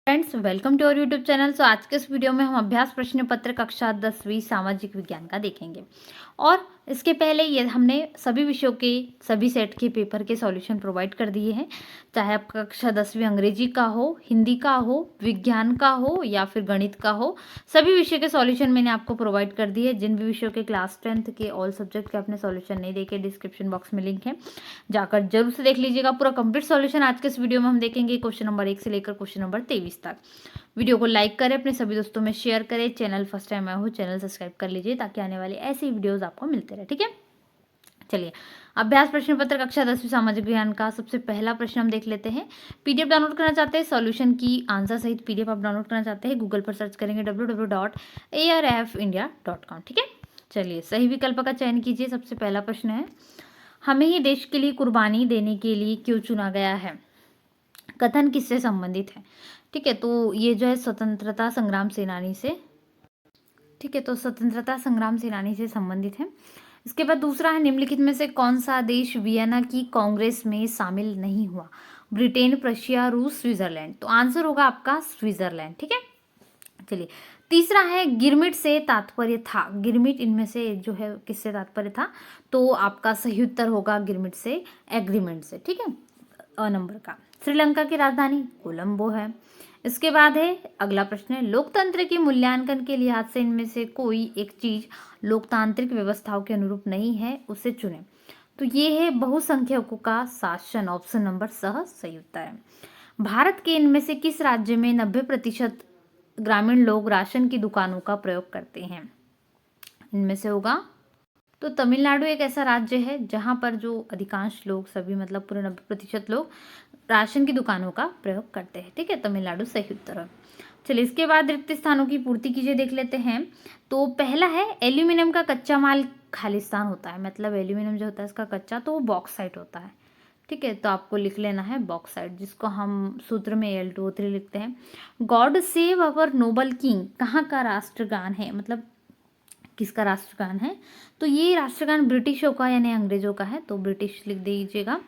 Friends welcome to our YouTube channel. आज के इस वीडियो में हम अभ्यास प्रश्न पत्र कक्षा 10वीं सामाजिक विज्ञान का देखेंगे। और इसके पहले ये हमने सभी विषयों के सभी सेट के पेपर के सॉल्यूशन प्रोवाइड कर दिए हैं, चाहे आपका कक्षा 10वीं अंग्रेजी का हो, हिंदी का हो, विज्ञान का हो या फिर गणित का हो। सभी विषय के सॉल्यूशन मैंने आपको प्रोवाइड कर दिए। जिन भी विषयों के क्लास 10th के ऑल सब्जेक्ट के आपने सॉल्यूशन नहीं देखे, डिस्क्रिप्शन बॉक्स में लिंक है, जाकर जरूर से देख लीजिएगा। पूरा कंप्लीट सॉल्यूशन आज के इस वीडियो में हम देखेंगे, क्वेश्चन नंबर 1 से लेकर क्वेश्चन नंबर 23 तक। वीडियो को लाइक करें, अपने सभी दोस्तों में शेयर करें। चैनल फर्स्ट टाइम आया हो चैनल सब्सक्राइब कर लीजिए ताकि आने वाली ऐसी वीडियोस आपको मिलते रहे। ठीक है, चलिए अभ्यास प्रश्न पत्र कक्षा 10वीं सामाजिक विज्ञान का सबसे पहला प्रश्न हम देख लेते हैं। पीडीएफ डाउनलोड करना चाहते हैं, सॉल्यूशन की आंसर सहित पीडीएफ आप डाउनलोड करना चाहते हैं, गूगल पर सर्च करेंगे www.arfindia.com। ठीक है, चलिए सही विकल्प का चयन कीजिए। सबसे पहला प्रश्न है, हमें ही देश के लिए कुर्बानी देने के लिए क्यों चुना गया है? कथन किससे संबंधित है? ठीक है, तो ये जो है स्वतंत्रता संग्राम सेनानी से, ठीक है, तो स्वतंत्रता संग्राम सेनानी से संबंधित है। इसके बाद दूसरा है, निम्नलिखित में से कौन सा देश वियना की कांग्रेस में शामिल नहीं हुआ? ब्रिटेन, प्रशिया, रूस, स्विट्जरलैंड। तो आंसर होगा आपका स्विट्जरलैंड। ठीक है, चलिए तीसरा है, गिरमिट से तात्पर्य था। गिरमिट इनमें से जो है किससे तात्पर्य था? तो आपका सही उत्तर होगा गिरमिट से एग्रीमेंट से। ठीक है, अ नंबर का। श्रीलंका की राजधानी कोलंबो है। इसके बाद है अगला प्रश्न है, लोकतंत्र के मूल्यांकन के लिहाज से इनमें से कोई एक चीज लोकतांत्रिक व्यवस्थाओं के अनुरूप नहीं है, उसे चुने। तो ये है बहुसंख्यकों का शासन। ऑप्शन नंबर सही उत्तर है। भारत के इनमें से किस राज्य में 90% ग्रामीण लोग राशन की दुकानों का प्रयोग करते हैं? इनमें से होगा, तो तमिलनाडु एक ऐसा राज्य है जहां पर जो अधिकांश लोग, सभी मतलब पूरे 90% लोग राशन की दुकानों का प्रयोग करते हैं। ठीक है, तमिलनाडु सही उत्तर है। चलिए इसके बाद रिक्त स्थानों की पूर्ति कीजिए, देख लेते हैं। तो पहला है, एल्यूमिनियम का कच्चा माल खालिस्तान होता है, मतलब एल्यूमिनियम जो होता है इसका कच्चा, तो वो बॉक्साइट होता है। ठीक है, तो आपको लिख लेना है बॉक्साइट, जिसको हम सूत्र में Al2O3 लिखते हैं। God save our Nobel king कहाँ का राष्ट्रगान है, मतलब किसका राष्ट्रगान है? तो ये राष्ट्रगान ब्रिटिशों का यानी अंग्रेजों का है, तो ब्रिटिश लिख दीजिएगा।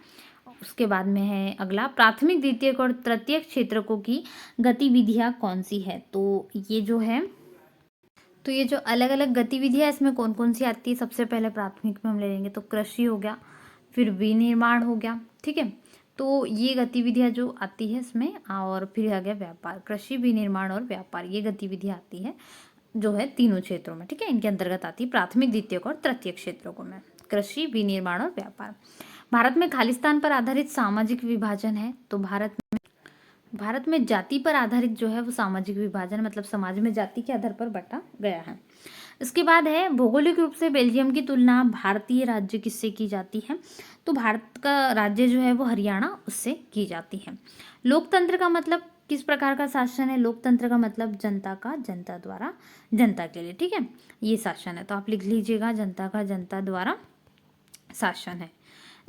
उसके बाद में है अगला, प्राथमिक, द्वितीयक और तृतीयक क्षेत्रकों की गतिविधियां कौन सी है? तो ये जो है, तो ये जो अलग अलग गतिविधियां इसमें कौन कौन सी आती है? सबसे पहले प्राथमिक में हम ले लेंगे तो कृषि हो गया, फिर विनिर्माण हो गया। ठीक है, तो ये गतिविधियां जो आती है इसमें, और फिर आ गया व्यापार। कृषि, विनिर्माण और व्यापार, ये गतिविधियां आती है जो है तीनों क्षेत्रों में। ठीक है, इनके अंतर्गत आती है प्राथमिक, द्वितीयक और तृतीयक क्षेत्रों को में, कृषि, विनिर्माण और व्यापार। भारत में खालिस्तान पर आधारित सामाजिक विभाजन है, तो भारत में जाति पर आधारित जो है वो सामाजिक विभाजन, मतलब समाज में जाति के आधार पर बांटा गया है। इसके बाद है, भौगोलिक रूप से बेल्जियम की तुलना भारतीय राज्य किससे की जाती है? तो भारत का राज्य जो है वो हरियाणा, उससे की जाती है। लोकतंत्र का मतलब किस प्रकार का शासन है? लोकतंत्र का मतलब जनता का जनता द्वारा जनता के लिए। ठीक है, ये शासन है, तो आप लिख लीजिएगा जनता का जनता द्वारा शासन है।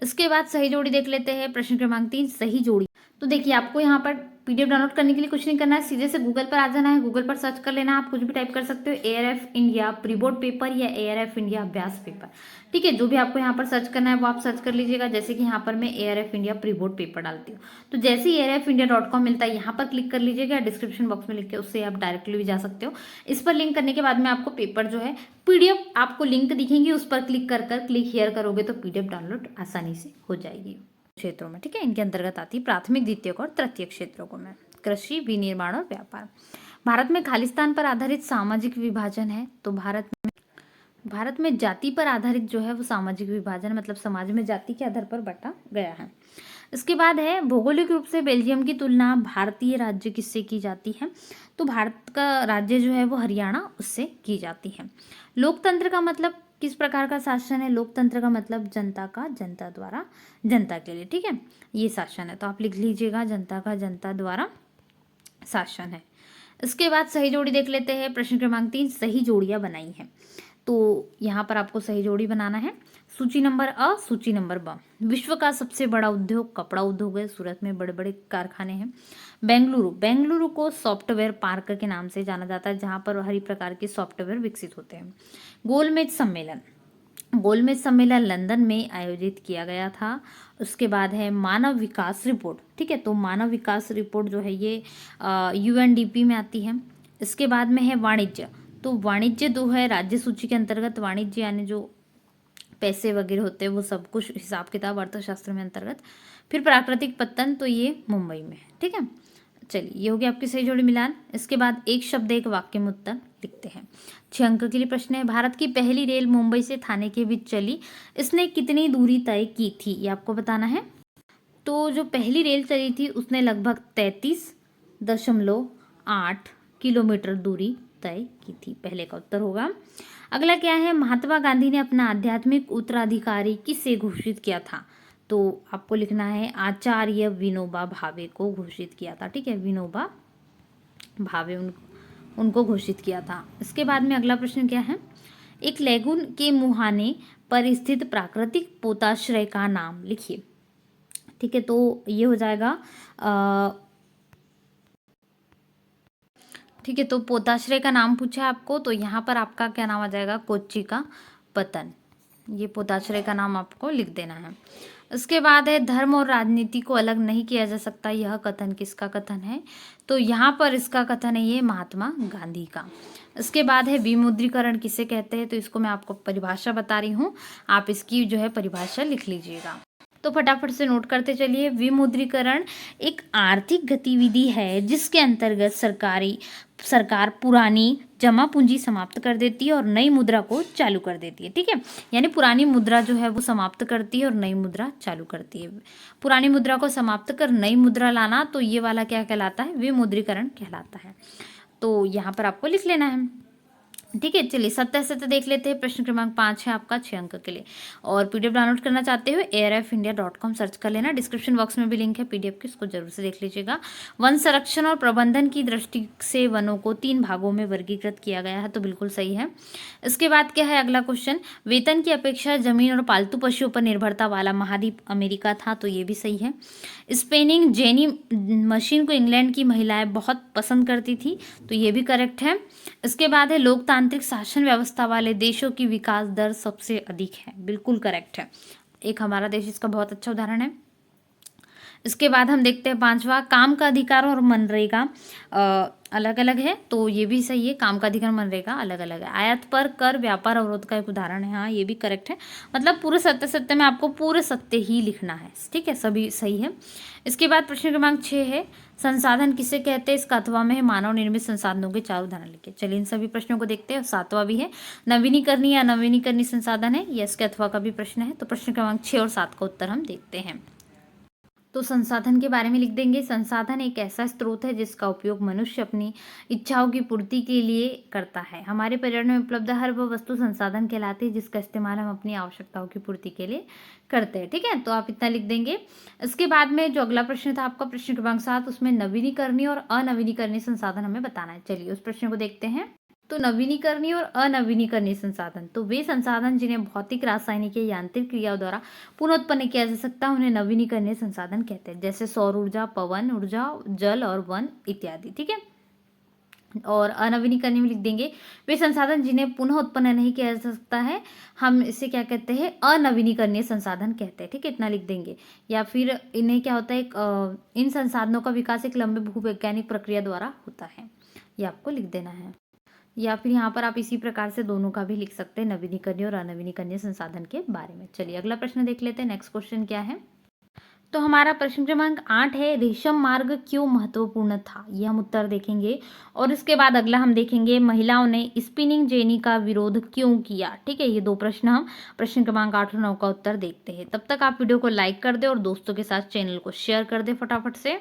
इसके बाद सही जोड़ी देख लेते हैं। प्रश्न क्रमांक 3, सही जोड़ी। तो देखिए आपको यहाँ पर पीडीएफ डाउनलोड करने के लिए कुछ नहीं करना है, सीधे से गूगल पर आ जाना है, गूगल पर सर्च कर लेना। आप कुछ भी टाइप कर सकते हो, ARF India pre board paper या एआरएफ इंडिया अभ्यास पेपर। ठीक है, जो भी आपको यहाँ पर सर्च करना है वो आप सर्च कर लीजिएगा। जैसे कि यहाँ पर मैं ARF India pre board paper डालती हूँ, तो जैसे ही arfindia.com मिलता है यहाँ पर क्लिक कर लीजिएगा। डिस्क्रिप्शन बॉक्स में लिख के उससे आप डायरेक्टली भी जा सकते हो। इस पर लिंक करने के बाद में आपको पेपर जो है पीडीएफ आपको लिंक दिखेंगी, उस पर क्लिक कर क्लिक हियर करोगे तो पीडीएफ डाउनलोड आसानी से हो जाएगी क्षेत्रों में। ठीक है, इनके अंतर्गत आती है प्राथमिक, द्वितीयक और तृतीयक क्षेत्रों को में, कृषि, विनिर्माण और व्यापार। भारत में खालिस्तान पर आधारित सामाजिक विभाजन है, तो भारत में जाति पर आधारित जो है वो सामाजिक विभाजन, मतलब समाज में जाति के आधार पर बांटा गया है। इसके बाद है, भौगोलिक रूप से बेल्जियम की तुलना भारतीय राज्य किससे की जाती है? तो भारत का राज्य जो है वो हरियाणा, उससे की जाती है। लोकतंत्र का मतलब किस प्रकार का शासन है? लोकतंत्र का मतलब जनता का जनता द्वारा जनता के लिए। ठीक है, ये शासन है, तो आप लिख लीजिएगा जनता का जनता द्वारा शासन है। इसके बाद सही जोड़ी देख लेते हैं। प्रश्न क्रमांक 3, सही जोड़ियां बनाई हैं, तो यहाँ पर आपको सही जोड़ी बनाना है। सूची नंबर अ, सूची नंबर ब। विश्व का सबसे बड़ा उद्योग कपड़ा उद्योग है, सूरत में बड़े बड़े कारखाने हैं। बेंगलुरु को सॉफ्टवेयर पार्क के नाम से जाना जाता है, जहाँ पर हर प्रकार के सॉफ्टवेयर विकसित होते हैं। गोलमेज सम्मेलन, गोलमेज सम्मेलन लंदन में आयोजित किया गया था। उसके बाद है मानव विकास रिपोर्ट, ठीक है, तो मानव विकास रिपोर्ट जो है ये यूएनडीपी में आती है। इसके बाद में है वाणिज्य, तो वाणिज्य जो है राज्य सूची के अंतर्गत, वाणिज्य यानी जो पैसे वगैरह होते हैं वो सब कुछ हिसाब किताब अर्थशास्त्र में अंतर्गत। फिर प्राकृतिक पत्तन, तो ये मुंबई में है, ठीक है। चलिए ये हो गया आपकी सही जोड़ी मिलान। इसके बाद एक शब्द एक वाक्य में उत्तर लिखते हैं। 6 अंक के लिए प्रश्न है, भारत की पहली रेल मुंबई से थाने के बीच चली, इसने कितनी दूरी तय की थी, ये आपको बताना है। तो जो पहली रेल चली थी उसने लगभग 33.8 किलोमीटर दूरी तय की थी, पहले का उत्तर होगा। अगला क्या है, महात्मा गांधी ने अपना आध्यात्मिक उत्तराधिकारी किसे घोषित किया था, तो आपको लिखना है आचार्य विनोबा भावे को घोषित किया था, ठीक है, विनोबा भावे उनको घोषित किया था। इसके बाद में अगला प्रश्न क्या है, एक लेगुन के मुहाने पर स्थित प्राकृतिक पोताश्रय का नाम लिखिए, ठीक है, तो ये हो जाएगा ठीक है, तो पोताश्रय का नाम पूछा है आपको, तो यहाँ पर आपका क्या नाम आ जाएगा, कोच्चि का पतन, ये पोताश्रय का नाम आपको लिख देना है। इसके बाद है धर्म और राजनीति को अलग नहीं किया जा सकता, यह कथन किसका कथन है, तो यहाँ पर इसका कथन है ये महात्मा गांधी का। इसके बाद है विमुद्रीकरण किसे कहते हैं, तो इसको मैं आपको परिभाषा बता रही हूँ, आप इसकी जो है परिभाषा लिख लीजिएगा। तो फटाफट से नोट करते चलिए। विमुद्रीकरण एक आर्थिक गतिविधि है जिसके अंतर्गत सरकार पुरानी जमा पूंजी समाप्त कर देती है और नई मुद्रा को चालू कर देती है, ठीक है, यानी पुरानी मुद्रा जो है वो समाप्त करती है और नई मुद्रा चालू करती है। पुरानी मुद्रा को समाप्त कर नई मुद्रा लाना, तो ये वाला क्या कहलाता है, विमुद्रीकरण कहलाता है। तो यहाँ पर आपको लिख लेना है, ठीक है। चलिए सत्य देख लेते हैं। प्रश्न क्रमांक 5 है आपका 6 अंक के लिए, और पीडीएफ डाउनलोड करना चाहते हो airfindia.com सर्च कर लेना, डिस्क्रिप्शन बॉक्स में भी लिंक है पीडीएफ की, इसको जरूर से देख लीजिएगा। वन संरक्षण और प्रबंधन की दृष्टि से वनों को 3 भागों में वर्गीकृत किया गया है, तो बिल्कुल सही है। इसके बाद क्या है अगला क्वेश्चन, वेतन की अपेक्षा जमीन और पालतू पशुओं पर निर्भरता वाला महाद्वीप अमेरिका था, तो ये भी सही है। स्पेनिंग जेनी मशीन को इंग्लैंड की महिलाएं बहुत पसंद करती थी, तो ये भी करेक्ट है। इसके बाद है लोकतांत्रिक शासन व्यवस्था वाले देशों की विकास दर सबसे अधिक है, बिल्कुल करेक्ट है, एक हमारा देश इसका बहुत अच्छा उदाहरण है। इसके बाद हम देखते हैं 5वां, काम का अधिकार और मनरेगा अलग अलग है, तो ये भी सही है, काम का अधिकार मनरेगा अलग अलग है। आयात पर कर व्यापार अवरोध का एक उदाहरण है, हाँ ये भी करेक्ट है, मतलब पूरे सत्य में आपको पूरे सत्य ही लिखना है, ठीक है, सभी सही है। इसके बाद प्रश्न क्रमांक 6 है, संसाधन किसे कहते हैं, इसका अथवा में है मानव निर्मित संसाधनों के 4 उदाहरण लिखे। चलिए इन सभी प्रश्नों को देखते हैं। 7वां भी है, नवीनीकरणीय या नवीनीकरणीय संसाधन है, यह इसके अथवा का भी प्रश्न है, तो प्रश्न क्रमांक 6 और 7 का उत्तर हम देखते हैं। तो संसाधन के बारे में लिख देंगे, संसाधन एक ऐसा स्रोत है जिसका उपयोग मनुष्य अपनी इच्छाओं की पूर्ति के लिए करता है। हमारे पर्यावरण में उपलब्ध हर वह वस्तु संसाधन कहलाती है जिसका इस्तेमाल हम अपनी आवश्यकताओं की पूर्ति के लिए करते हैं, ठीक है, तो आप इतना लिख देंगे। इसके बाद में जो अगला प्रश्न था आपका प्रश्न क्रमांक 7, उसमें नवीनीकरणीय और अनवीनीकरणीय संसाधन हमें बताना है। चलिए उस प्रश्न को देखते हैं। तो नवीनीकरणीय और अनवीनीकरणीय संसाधन, तो वे संसाधन जिन्हें भौतिक, रासायनिक या यांत्रिक क्रियाओं द्वारा पुनः किया जा सकता है उन्हें नवीनीकरणीय संसाधन कहते हैं, जैसे सौर ऊर्जा, पवन ऊर्जा, जल और वन इत्यादि, ठीक है। और अनवीनीकरणीय में लिख देंगे वे संसाधन जिन्हें पुनः उत्पन्न नहीं किया जा सकता है, हम इसे क्या कहते हैं, अनवीनीकरणीय संसाधन कहते हैं, ठीक है, इतना लिख देंगे। या फिर इन्हें क्या होता है, इन संसाधनों का विकास एक लंबे भूवैज्ञानिक प्रक्रिया द्वारा होता है, ये आपको लिख देना है। या फिर यहाँ पर आप इसी प्रकार से दोनों का भी लिख सकते हैं, नवीनीकरणीय और अनवीनीकरणीय संसाधन के बारे में। चलिए अगला प्रश्न देख लेते हैं। नेक्स्ट क्वेश्चन क्या है, तो हमारा प्रश्न क्रमांक 8 है, रेशम मार्ग क्यों महत्वपूर्ण था, ये हम उत्तर देखेंगे। और इसके बाद अगला हम देखेंगे महिलाओं ने स्पिनिंग जेनी का विरोध क्यों किया, ठीक है, ये 2 प्रश्न हम प्रश्न क्रमांक 8 और 9 का उत्तर देखते हैं। तब तक आप वीडियो को लाइक कर दे और दोस्तों के साथ चैनल को शेयर कर दे फटाफट से।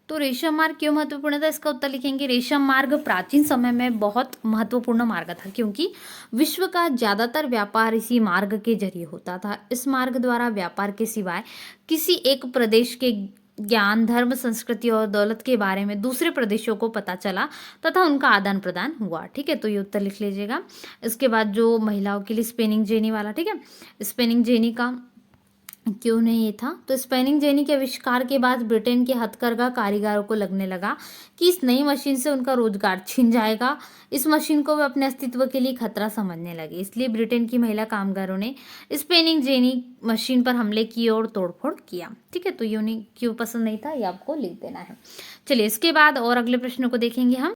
तो रेशम मार्ग क्यों महत्वपूर्ण था, इसका उत्तर लिखेंगे, रेशम मार्ग प्राचीन समय में बहुत महत्वपूर्ण मार्ग था क्योंकि विश्व का ज्यादातर व्यापार इसी मार्ग के जरिए होता था। इस मार्ग द्वारा व्यापार के सिवाय किसी एक प्रदेश के ज्ञान, धर्म, संस्कृति और दौलत के बारे में दूसरे प्रदेशों को पता चला तथा उनका आदान प्रदान हुआ, ठीक है, तो ये उत्तर लिख लीजिएगा। इसके बाद जो महिलाओं के लिए स्पिनिंग जेनी वाला, ठीक है, स्पिनिंग जेनी का क्यों नहीं ये था? तो स्पिनिंग जेनी के आविष्कार के बाद ब्रिटेन के हथकरघा कारीगरों को लगने लगा कि इस नई मशीन से उनका रोजगार छिन जाएगा। इस मशीन को वे अपने अस्तित्व के लिए खतरा समझने लगे, इसलिए ब्रिटेन की महिला कामगारों ने स्पिनिंग जेनी मशीन पर हमले किए और तोड़फोड़ किया। ठीक है, तो ये उन्हें क्यों पसंद नहीं था, ये आपको लिख देना है। चलिए इसके बाद और अगले प्रश्न को देखेंगे हम।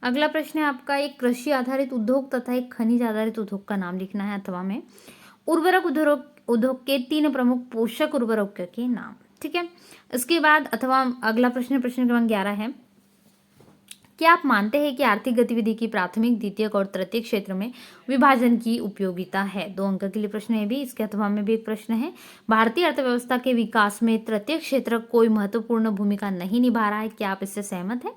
अगला प्रश्न है आपका, एक कृषि आधारित उद्योग तथा एक खनिज आधारित उद्योग का नाम लिखना है अथवा में। उर्वरक उद्योग के 3 प्रमुख पोषक उर्वरकों के नाम। ठीक है, इसके बाद अथवा अगला प्रश्न क्रमांक 11 है, क्या आप मानते हैं कि आर्थिक गतिविधि की प्राथमिक, द्वितीयक और तृतीयक क्षेत्र में विभाजन की उपयोगिता है? 2 अंक के लिए प्रश्न है भी। इसके अथवा में भी एक प्रश्न है, भारतीय अर्थव्यवस्था के विकास में तृतीयक क्षेत्र कोई महत्वपूर्ण भूमिका नहीं निभा रहा है, क्या आप इससे सहमत हैं?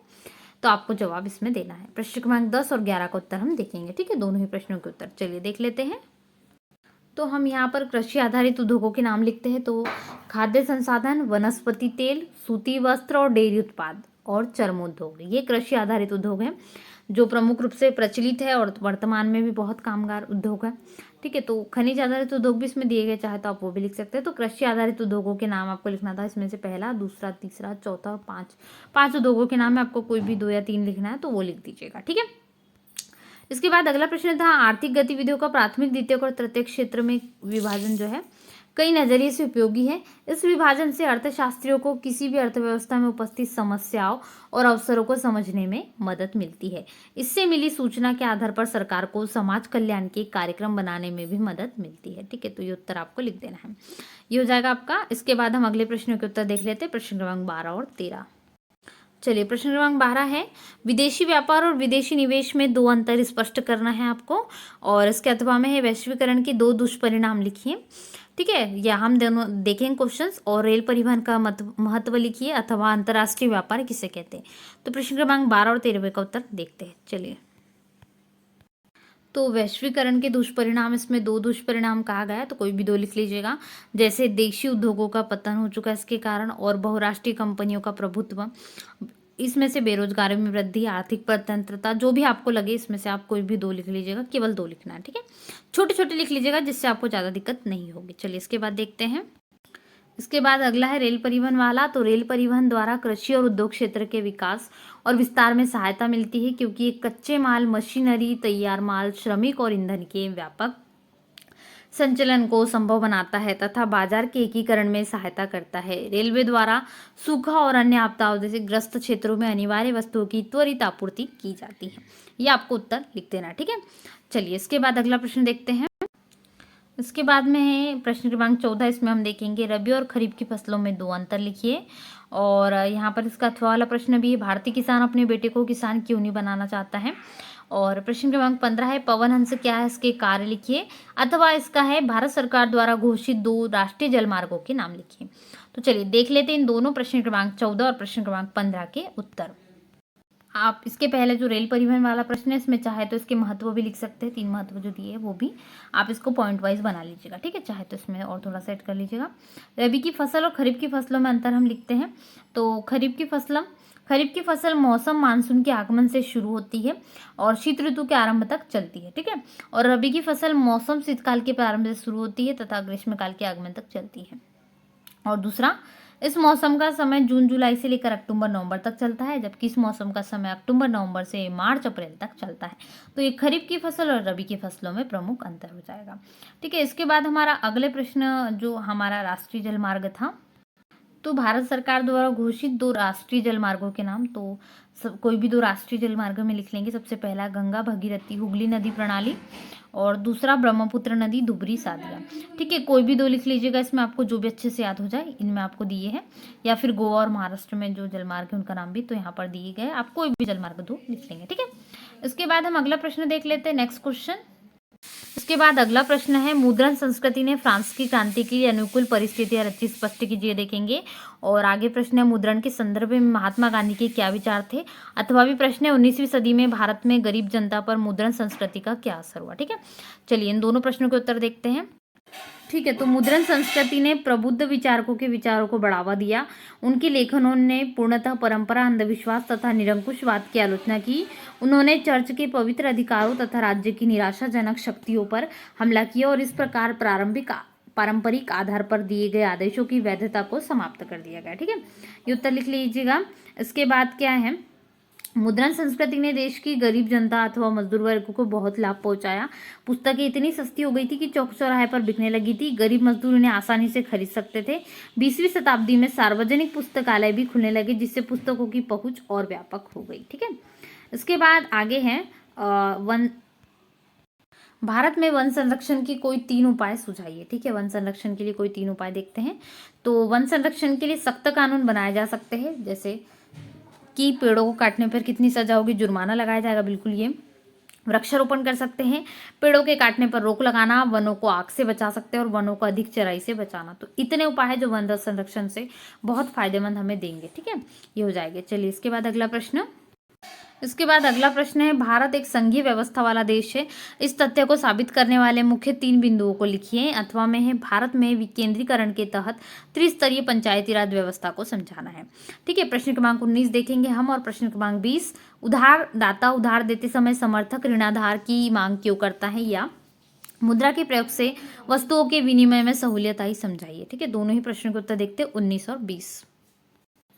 तो आपको जवाब इसमें देना है। प्रश्न क्रमांक 10 और 11 का उत्तर हम देखेंगे। ठीक है, दोनों ही प्रश्नों के उत्तर चलिए देख लेते हैं। तो हम यहाँ पर कृषि आधारित उद्योगों के नाम लिखते हैं। तो खाद्य संसाधन, वनस्पति तेल, सूती वस्त्र और डेयरी उत्पाद और चर्मोद्योग, ये कृषि आधारित उद्योग हैं जो प्रमुख रूप से प्रचलित है और वर्तमान में भी बहुत कामगार उद्योग है। ठीक है, तो खनिज आधारित उद्योग भी इसमें दिए गए, चाहे तो आप वो भी लिख सकते हैं। तो कृषि आधारित उद्योगों के नाम आपको लिखना था, इसमें से पहला, दूसरा, तीसरा, चौथा और 5 उद्योगों के नाम है, आपको कोई भी 2 या 3 लिखना है तो वो लिख दीजिएगा। ठीक है, इसके बाद अगला प्रश्न था, आर्थिक गतिविधियों का प्राथमिक, द्वितीयक और तृतीयक क्षेत्र में विभाजन जो है कई नजरिए से उपयोगी है। इस विभाजन से अर्थशास्त्रियों को किसी भी अर्थव्यवस्था में उपस्थित समस्याओं और अवसरों को समझने में मदद मिलती है। इससे मिली सूचना के आधार पर सरकार को समाज कल्याण के कार्यक्रम बनाने में भी मदद मिलती है। ठीक है, तो ये उत्तर आपको लिख देना है, ये हो जाएगा आपका। इसके बाद हम अगले प्रश्नों के उत्तर देख लेते हैं, प्रश्न क्रमांक 12 और 13। चलिए प्रश्न क्रमांक 12 है, विदेशी व्यापार और विदेशी निवेश में 2 अंतर स्पष्ट करना है आपको, और इसके अथवा में है वैश्वीकरण के 2 दुष्परिणाम लिखिए। ठीक है, या हम दोनों देखेंगे क्वेश्चंस, और रेल परिवहन का महत्व लिखिए अथवा अंतर्राष्ट्रीय व्यापार किसे कहते हैं। तो प्रश्न क्रमांक 12 और 13 का उत्तर देखते हैं। चलिए, तो वैश्वीकरण के दुष्परिणाम, इसमें 2 दुष्परिणाम कहा गया है, तो कोई भी 2 लिख लीजिएगा। जैसे देशी उद्योगों का पतन हो चुका है इसके कारण, और बहुराष्ट्रीय कंपनियों का प्रभुत्व, इसमें से बेरोजगारी में वृद्धि, आर्थिक स्वतंत्रता, जो भी आपको लगे इसमें से आप कोई भी 2 लिख लीजिएगा, केवल 2 लिखना है। ठीक है, छोटे छोटे लिख लीजिएगा जिससे आपको ज़्यादा दिक्कत नहीं होगी। चलिए इसके बाद देखते हैं। इसके बाद अगला है रेल परिवहन वाला। तो रेल परिवहन द्वारा कृषि और उद्योग क्षेत्र के विकास और विस्तार में सहायता मिलती है, क्योंकि ये कच्चे माल, मशीनरी, तैयार माल, श्रमिक और ईंधन के व्यापक संचलन को संभव बनाता है तथा बाजार के एकीकरण में सहायता करता है। रेलवे द्वारा सूखा और अन्य आपदाओं जैसे ग्रस्त क्षेत्रों में अनिवार्य वस्तुओं की त्वरित आपूर्ति की जाती है। ये आपको उत्तर लिख देना है। ठीक है, चलिए इसके बाद अगला प्रश्न देखते हैं। इसके बाद में है प्रश्न क्रमांक 14, इसमें हम देखेंगे रबी और खरीफ की फसलों में 2 अंतर लिखिए। और यहाँ पर इसका अथवा वाला प्रश्न भी है, भारतीय किसान अपने बेटे को किसान क्यों नहीं बनाना चाहता है। और प्रश्न क्रमांक 15 है, पवन हंस क्या है, इसके कार्य लिखिए। अथवा इसका है, भारत सरकार द्वारा घोषित 2 राष्ट्रीय जलमार्गों के नाम लिखिए। तो चलिए देख लेते हैं इन दोनों प्रश्न क्रमांक 14 और प्रश्न क्रमांक 15 के उत्तर। आप इसके पहले जो रेल परिवहन वाला प्रश्न है, इसमें चाहे तो इसके महत्व भी लिख सकते हैं, 3 महत्व जो दिए है वो भी आप इसको पॉइंट वाइज बना लीजिएगा। ठीक है, चाहे तो इसमें और थोड़ा सेट कर लीजिएगा। रबी की फसल और खरीफ की फसलों में अंतर हम लिखते हैं। तो खरीफ की फसल मौसम मानसून के आगमन से शुरू होती है और शीत ऋतु के आरंभ तक चलती है। ठीक है, और रबी की फसल मौसम शीतकाल के प्रारंभ से शुरू होती है तथा ग्रीष्मकाल के आगमन तक चलती है। और दूसरा, इस मौसम का समय जून जुलाई से लेकर अक्टूबर नवंबर तक चलता है, जबकि इस मौसम का समय अक्टूबर नवंबर से मार्च अप्रैल तक चलता है। तो ये खरीफ की फसल और रबी की फसलों में प्रमुख अंतर हो जाएगा। ठीक है, इसके बाद हमारा अगले प्रश्न जो हमारा राष्ट्रीय जलमार्ग था, तो भारत सरकार द्वारा घोषित 2 राष्ट्रीय जलमार्गों के नाम। तो कोई भी 2 राष्ट्रीय जलमार्ग में लिख लेंगे। सबसे पहला गंगा भगीरथी हुगली नदी प्रणाली, और दूसरा ब्रह्मपुत्र नदी धुबरी सादिया। ठीक है, कोई भी 2 लिख लीजिएगा, इसमें आपको जो भी अच्छे से याद हो जाए, इनमें आपको दिए हैं। या फिर गोवा और महाराष्ट्र में जो जलमार्ग है उनका नाम भी तो यहाँ पर दिए गए, आप कोई भी जलमार्ग 2 लिख लेंगे। ठीक है, इसके बाद हम अगला प्रश्न देख लेते हैं, नेक्स्ट क्वेश्चन। इसके बाद अगला प्रश्न है, मुद्रण संस्कृति ने फ्रांस की क्रांति के लिए अनुकूल परिस्थितियां रची, स्पष्ट कीजिए, देखेंगे। और आगे प्रश्न है, मुद्रण के संदर्भ में महात्मा गांधी के क्या विचार थे। अथवा भी प्रश्न है, 19वीं सदी में भारत में गरीब जनता पर मुद्रण संस्कृति का क्या असर हुआ। ठीक है, चलिए इन दोनों प्रश्नों के उत्तर देखते हैं। ठीक है, तो मुद्रण संस्कृति ने प्रबुद्ध विचारकों के विचारों को बढ़ावा दिया। उनके लेखनों ने पूर्णतः परंपरा, अंधविश्वास तथा निरंकुशवाद की आलोचना की। उन्होंने चर्च के पवित्र अधिकारों तथा राज्य की निराशाजनक शक्तियों पर हमला किया और इस प्रकार प्रारंभिक पारंपरिक आधार पर दिए गए आदेशों की वैधता को समाप्त कर दिया गया। ठीक है, ये उत्तर लिख लीजिएगा। इसके बाद क्या है, मुद्रण संस्कृति ने देश की गरीब जनता अथवा मजदूर वर्ग को बहुत लाभ पहुंचाया। पुस्तकें इतनी सस्ती हो गई थी कि चौक चौराहे पर बिकने लगी थी। गरीब मजदूर इन्हें आसानी से खरीद सकते थे। 20वीं शताब्दी में सार्वजनिक पुस्तकालय भी खुलने लगे, जिससे पुस्तकों की पहुंच और व्यापक हो गई। ठीक है, इसके बाद आगे है भारत में वन संरक्षण की कोई 3 उपाय सुझाइए। ठीक है, वन संरक्षण के लिए कोई 3 उपाय देखते हैं। तो वन संरक्षण के लिए सख्त कानून बनाए जा सकते हैं, जैसे कि पेड़ों को काटने पर कितनी सजा होगी, जुर्माना लगाया जाएगा, बिल्कुल ये। वृक्षारोपण कर सकते हैं, पेड़ों के काटने पर रोक लगाना, वनों को आग से बचा सकते हैं और वनों को अधिक चराई से बचाना। तो इतने उपाय हैं जो वन संरक्षण से बहुत फायदेमंद हमें देंगे। ठीक है, ये हो जाएगा। चलिए इसके बाद अगला प्रश्न है, भारत एक संघीय व्यवस्था वाला देश है। इस तथ्य को साबित करने वाले मुख्य 3 बिंदुओं को लिखिए। अथवा में है, भारत में विकेंद्रीकरण के तहत त्रिस्तरीय पंचायती राज व्यवस्था को समझाना है। ठीक है, प्रश्न क्रमांक 19 देखेंगे हम और प्रश्न क्रमांक 20, उधारदाता उधार देते समय समर्थक ऋणाधार की मांग क्यों करता है, या मुद्रा के प्रयोग से वस्तुओं के विनिमय में सहूलियत आई, समझाइए। ठीक है, दोनों ही प्रश्न के उत्तर देखते हैं 19 और 20।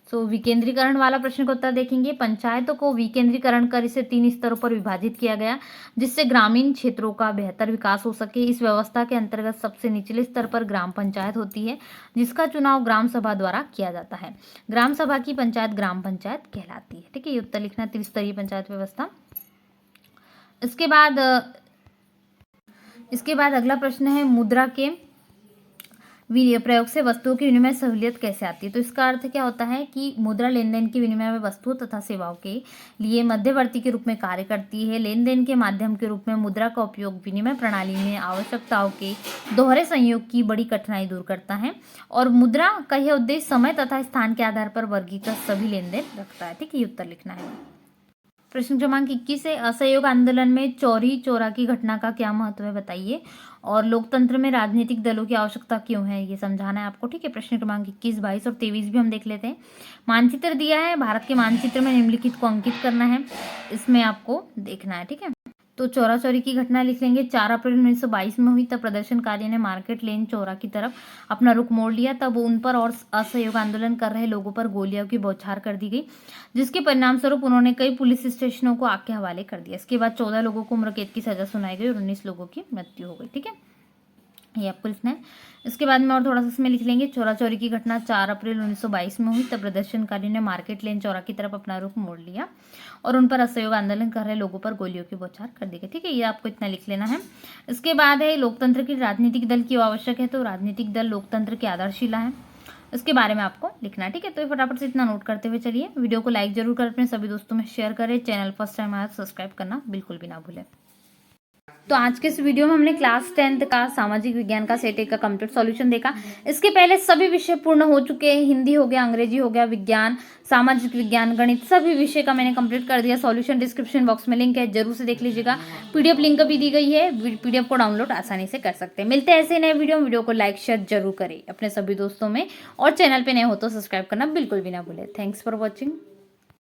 तो विकेंद्रीकरण वाला प्रश्न का उत्तर देखेंगे। पंचायतों को विकेंद्रीकरण कर इसे 3 स्तरों पर विभाजित किया गया, जिससे ग्रामीण क्षेत्रों का बेहतर विकास हो सके। इस व्यवस्था के अंतर्गत सबसे निचले स्तर पर ग्राम पंचायत होती है, जिसका चुनाव ग्राम सभा द्वारा किया जाता है। ग्राम सभा की पंचायत ग्राम पंचायत कहलाती है। ठीक है, ये उत्तर लिखना, त्रिस्तरीय पंचायत व्यवस्था। इसके बाद अगला प्रश्न है, मुद्रा के प्रयोग से वस्तुओं की विनिमय सहूलियत कैसे आती है। तो इसका अर्थ क्या होता है कि मुद्रा लेन देन के विनिमय में वस्तुओं तथा सेवाओं के लिए मध्यवर्ती के रूप में कार्य करती है। लेन देन के माध्यम के रूप में मुद्रा का उपयोग विनिमय प्रणाली में आवश्यकताओं के दोहरे संयोग की बड़ी कठिनाई दूर करता है, और मुद्रा का यह उद्देश्य समय तथा स्थान के आधार पर वर्गीकृत सभी लेन देन रखता है। ठीक है, ये उत्तर लिखना है। प्रश्न क्रमांक 21 है, असहयोग आंदोलन में चौरी चौरा की घटना का क्या महत्व है, बताइए। और लोकतंत्र में राजनीतिक दलों की आवश्यकता क्यों है, ये समझाना है आपको। ठीक है, प्रश्न क्रमांक 21, 22 और 23 भी हम देख लेते हैं। मानचित्र दिया है, भारत के मानचित्र में निम्नलिखित को अंकित करना है, इसमें आपको देखना है। ठीक है, तो चौरा चौरी की घटना लिख लेंगे। 4 अप्रैल 1922 में हुई, तब प्रदर्शनकारियों ने मार्केट लेन चौरा की तरफ अपना रुख मोड़ लिया। तब उन पर और असहयोग आंदोलन कर रहे लोगों पर गोलियों की बौछार कर दी गई, जिसके परिणाम स्वरूप उन्होंने कई पुलिस स्टेशनों को आग के हवाले कर दिया। इसके बाद 14 लोगों को उम्र कैद की सजा सुनाई गई और 19 लोगों की मृत्यु हो गई। ठीक है, ये आपको लिखना है। इसके बाद में और थोड़ा सा इसमें लिख लेंगे, चौरा चौरी की घटना 4 अप्रैल 1922 में हुई, तब प्रदर्शनकारियों ने मार्केट लेन चौरा की तरफ अपना रुख मोड़ लिया और उन पर असहयोग आंदोलन कर रहे लोगों पर गोलियों की बौछार कर दी गई। ठीक है, ये आपको इतना लिख लेना है। इसके बाद है, लोकतंत्र की राजनीतिक दल क्यों आवश्यक है। तो राजनीतिक दल लोकतंत्र की आधारशिला है, इसके बारे में आपको लिखना है। ठीक है, तो फटाफट से इतना नोट करते हुए चलिए, वीडियो को लाइक जरूर करें, अपने सभी दोस्तों में शेयर करें, चैनल फर्स्ट टाइम आया तो सब्सक्राइब करना बिल्कुल भी ना भूलें। तो आज के इस वीडियो में हमने क्लास 10th का सामाजिक विज्ञान का सेट 1 का कंप्लीट सॉल्यूशन देखा। इसके पहले सभी विषय पूर्ण हो चुके हैं, हिंदी हो गया, अंग्रेजी हो गया, विज्ञान, सामाजिक विज्ञान, गणित, सभी विषय का मैंने कंप्लीट कर दिया। सॉल्यूशन डिस्क्रिप्शन बॉक्स में लिंक है, जरूर से देख लीजिएगा। पीडीएफ लिंक भी दी गई है, पीडीएफ को डाउनलोड आसानी से कर सकते हैं। मिलते हैं ऐसे नए वीडियो को लाइक शेयर जरूर करें अपने सभी दोस्तों में, और चैनल पर नए हो तो सब्सक्राइब करना बिल्कुल भी ना भूलें। Thanks for watching.